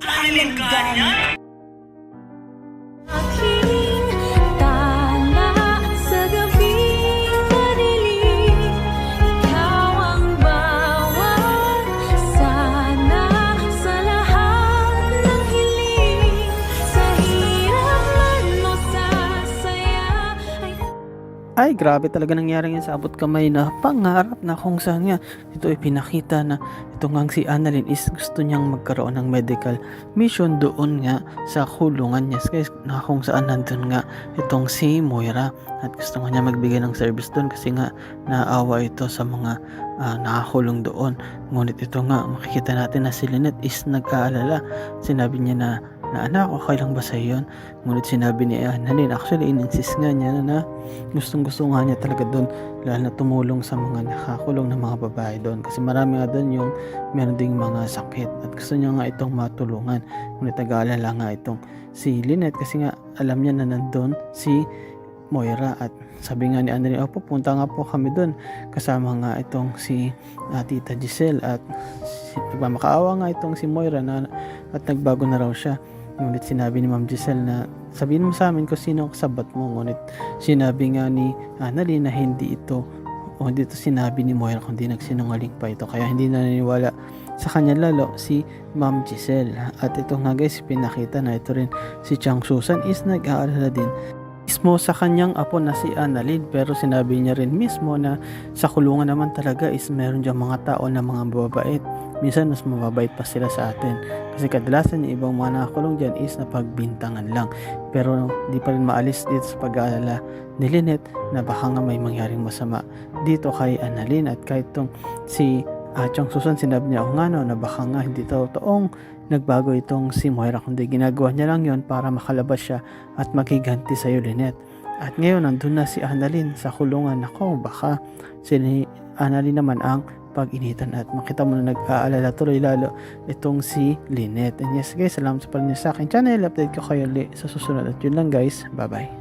Alin ka niya? Aking tala sa gabing madilim, ikaw ang bawat sana sa lahat ng hiling. Sa hirap man o sa saya Ay, grabe talaga nangyari yan sa abot kamay na pangarap na kung saan nga ito ay pinakita na ito ngang si Annalyn is gusto niyang magkaroon ng medical mission doon nga sa kulungan niya. Guys, na kung saan nandun nga itong si Moira at gusto nga niya magbigay ng service doon kasi nga naawa ito sa mga nakakulong doon. Ngunit ito nga, makikita natin na si Lynette is nag-aalala. Sinabi niya na anak, okay lang ba sa yun? Ngunit sinabi ni Annalyn, actually in-insist nga niya na gustong gusto nga niya talaga doon, lalo na tumulong sa mga nakakulong na mga babae doon kasi marami nga doon yung meron ding mga sakit at gusto niya nga itong matulungan. Ngunit nag-aalala nga itong si Lynette kasi nga alam niya na nandun si Moira at sabi nga ni Annalyn, pupunta nga po kami doon kasama nga itong si Tita Giselle at nagmamakaawa nga itong si Moira na at nagbago na raw siya. Ngunit sinabi ni Ma'am Giselle na sabihin mo sa amin kung sino ang kasabat mo. Ngunit sinabi nga ni Annalyn na hindi ito sinabi ni Moira kundi nagsinungaling pa ito. Kaya hindi naniniwala sa kanya lalo si Ma'am Giselle. At ito nga guys, pinakita na ito rin si Chang Susan is nag-aalala din mismo sa kanyang apo na si Annalyn, pero sinabi niya rin mismo na sa kulungan naman talaga is meron diyang mga tao na mga mababait. Minsan mas mababait pa sila sa atin kasi kadalasan yung ibang mga nakakulong dyan is napagbintangan lang, pero di pa rin maalis dito sa pag-aalala ni Lynette na baka nga may mangyaring masama dito kay Annalyn. At kahit tong si Chang Susan, sinabi niya nga na baka nga hindi totoong nagbago itong si Moira kundi ginagawa niya lang yon para makalabas siya at maghiganti sa iyo, Lynette. At ngayon nandun na si Annalyn sa kulungan. Nako, baka si Annalyn naman ang pag-initan at makita mo na nag-aalala tuloy lalo itong si Lynette. And yes guys, salamat sa panonood sa akin channel. Update ko kayo ulit sa susunod at yun lang guys, bye bye.